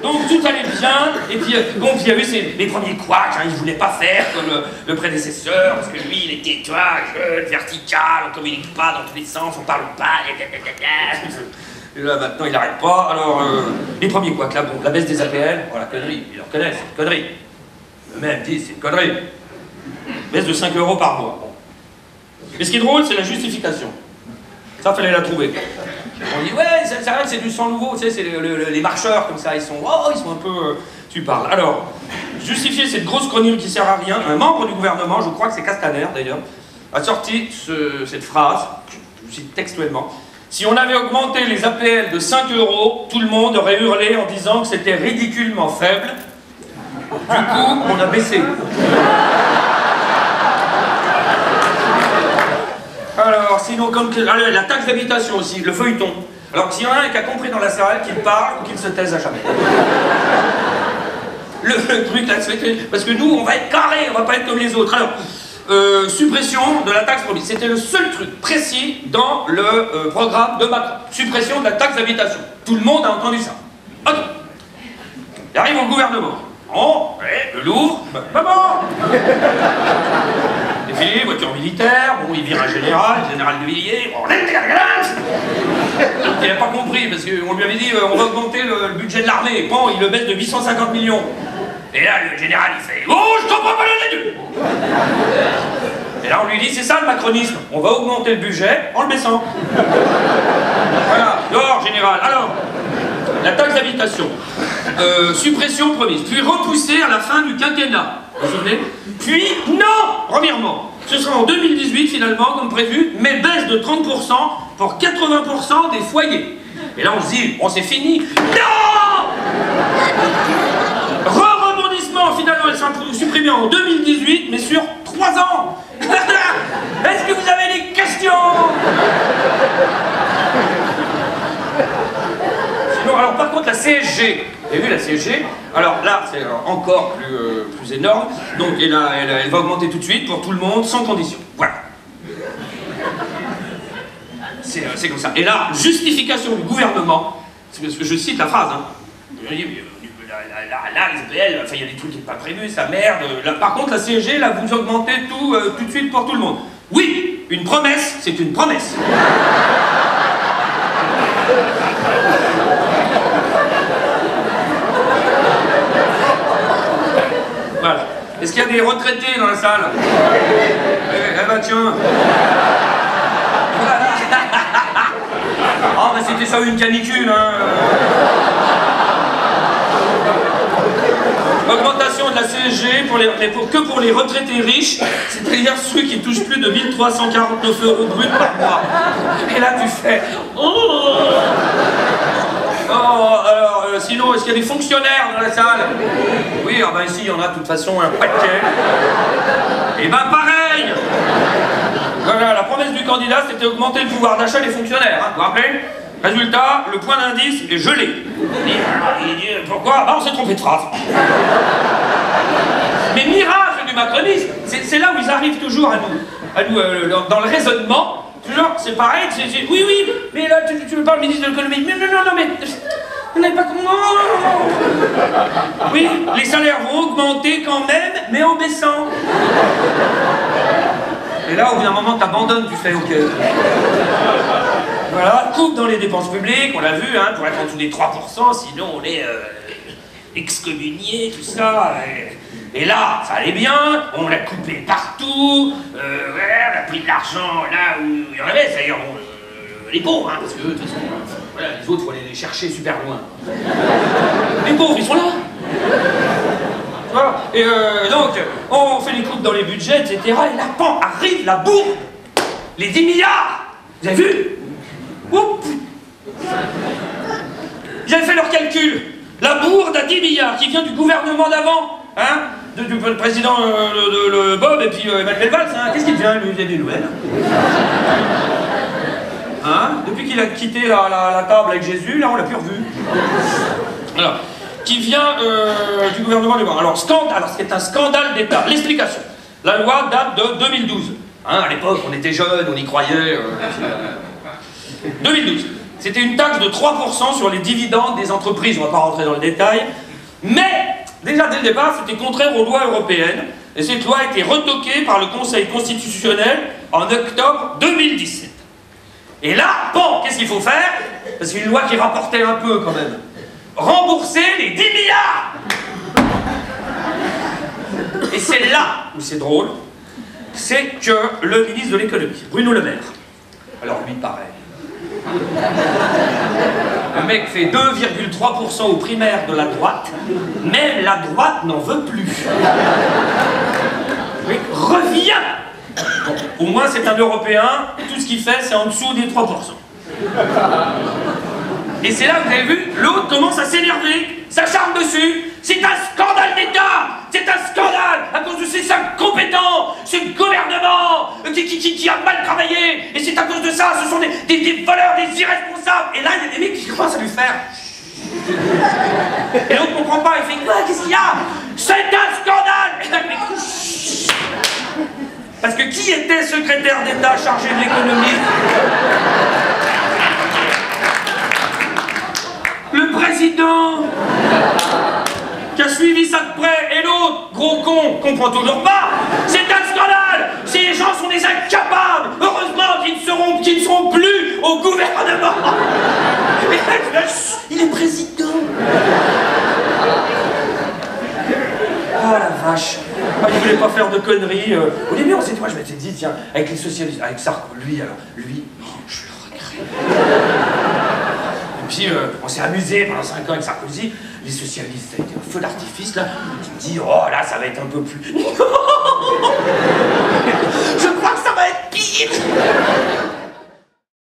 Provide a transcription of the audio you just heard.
Donc tout allait bien, et puis bon, puis il y a eu les premiers couacs, hein, il ne voulait pas faire comme le prédécesseur, parce que lui, il était, tu vois, jeune, vertical, on communique pas dans tous les sens, on parle pas, et là maintenant il n'arrête pas, alors les premiers couacs, là, bon, la baisse des APL, oh la connerie, ils le reconnaissent, c'est une connerie. Le même dit, c'est une connerie. Baisse de 5 € par mois. Bon. Mais ce qui est drôle, c'est la justification. Ça, fallait la trouver. On dit, ouais, c'est vrai que c'est du sang nouveau, tu sais, c'est les marcheurs, comme ça, ils sont un peu... tu parles. Alors, justifier cette grosse connerie qui sert à rien, un membre du gouvernement, je crois que c'est Castaner, d'ailleurs, a sorti cette phrase, je cite textuellement, « Si on avait augmenté les APL de 5 €, tout le monde aurait hurlé en disant que c'était ridiculement faible. Du coup, on a baissé. » Alors, sinon, comme la taxe d'habitation aussi, le feuilleton. Alors, s'il y en a un qui a compris dans la salle, qu'il parle ou qu'il se taise à jamais. Le truc là, parce que nous, on va être carré, on va pas être comme les autres. Alors, suppression de la taxe promise. C'était le seul truc précis dans le programme de Macron. Suppression de la taxe d'habitation. Tout le monde a entendu ça. Ok. Il arrive au gouvernement. Bon, ouais, le Louvre, pas bon. Défilé, voiture militaire, bon, il vire un général de Villiers, bon, il n'a pas compris, parce qu'on lui avait dit, on va augmenter le budget de l'armée, bon, il le baisse de 850 millions. Et là, le général, il fait, oh, je comprends pas le début. Et là, on lui dit, c'est ça le macronisme, on va augmenter le budget en le baissant. Voilà, dehors, général. Alors, la taxe d'habitation, suppression promise, puis repoussée à la fin du quinquennat, vous vous souvenez? Puis, non, revirement, ce sera en 2018 finalement, comme prévu, mais baisse de 30% pour 80% des foyers. Et là on se dit, bon c'est fini, non! Rebondissement, finalement elle sera supprimée en 2018, mais sur 3 ans. Est-ce que vous avez des questions? Sinon, alors par contre la CSG, vous avez vu la CSG? Alors là, c'est encore plus énorme. Donc elle va augmenter tout de suite pour tout le monde, sans condition. Voilà. C'est comme ça. Et là, justification du gouvernement, parce que je cite la phrase, hein. Je dis, là, les APL, enfin, il y a des trucs qui sont pas prévus, ça merde. Là, par contre, la CSG, là, vous augmentez tout de suite pour tout le monde. Oui, une promesse, c'est une promesse. Voilà. Est-ce qu'il y a des retraités dans la salle? Eh ben tiens. Ah ben c'était ça une canicule, hein. Augmentation de la CSG que pour les retraités riches, c'est-à-dire ceux qui touchent plus de 1349 € brut par mois. Et là tu fais... Oh, alors, sinon, est-ce qu'il y a des fonctionnaires dans la salle? Oui, ah ben ici, il y en a de toute façon un paquet. Et ben pareil. Voilà, la promesse du candidat, c'était augmenter le pouvoir d'achat des fonctionnaires, hein, vous vous rappelez? Résultat, le point d'indice est gelé. Il dit, pourquoi? Ah, on s'est trompé de phrase. Mais miracle du macronisme, c'est là où ils arrivent toujours à nous dans le raisonnement. Toujours, c'est pareil, oui, mais là, tu veux pas le ministre de l'économie? Mais non, mais... Vous n'avez pas... Non. Oui, les salaires vont augmenter quand même, mais en baissant. Et là, au bout d'un moment, t'abandonnes, tu fais OK. Voilà, coupe dans les dépenses publiques, on l'a vu, hein, pour être en dessous des 3%, sinon on est excommunié, tout ça. Et là, ça allait bien, on l'a coupé partout, ouais, on a pris de l'argent là où il y en avait, c'est-à-dire bon, les pauvres, hein, parce que de toute façon, voilà, les autres, il faut aller les chercher super loin. Les pauvres, ils sont là. Voilà. Et donc, on fait les coupes dans les budgets, etc. Et là, pan, arrive la bourre, les 10 milliards. Vous avez vu? Oups. Ils avaient fait leur calcul. La bourde à 10 milliards qui vient du gouvernement d'avant, hein, du président Bob et puis Emmanuel Valls, hein. Qu'est-ce qu'il devient, lui? Il y a des nouvelles. Hein? Depuis qu'il a quitté la table avec Jésus, là, on l'a plus revu. Alors, qui vient du gouvernement d'avant. Alors, c'est un scandale d'État. L'explication. La loi date de 2012. Hein, à l'époque, on était jeunes, on y croyait. 2012. c'était une taxe de 3% sur les dividendes des entreprises, on ne va pas rentrer dans le détail, mais déjà dès le départ, c'était contraire aux lois européennes, et cette loi a été retoquée par le Conseil constitutionnel en octobre 2017. Et là, bon, qu'est-ce qu'il faut faire? Parce que c'est une loi qui rapportait un peu quand même. Rembourser les 10 milliards. Et c'est là où c'est drôle, c'est que le ministre de l'économie, Bruno Le Maire, alors lui pareil, le mec fait 2,3% aux primaires de la droite, même la droite n'en veut plus. Le mec revient. Bon, au moins c'est un Européen, tout ce qu'il fait c'est en dessous des 3%. Et c'est là que vous avez vu, l'autre commence à s'énerver, s'acharne dessus. C'est un scandale d'État! C'est un scandale à cause de ces incompétents, ce gouvernement qui a mal travaillé. Et c'est à cause de ça, ce sont des voleurs, des irresponsables. Et là, il y a des mecs qui commencent à lui faire. Et l'autre ne comprend pas, il fait quoi? Qu'est-ce qu'il y a? C'est un scandale! Et là, le mec, parce que qui était secrétaire d'État chargé de l'économie? Le président qui a suivi ça de près, et l'autre, gros con, comprend toujours pas. C'est un scandale. Ces gens sont des incapables. Heureusement qu'ils ne seront plus au gouvernement. Et là, il est président. Oh la vache. Ah, il voulait pas faire de conneries. Au début, moi, je m'étais dit, tiens, avec les socialistes, avec Sarko, lui, oh, je le regrette. Et puis, on s'est amusé pendant 5 ans avec Sarkozy. Les socialistes, ça a été un feu d'artifice, là. Je me dis, oh là, ça va être un peu plus... Je crois que ça va être pire.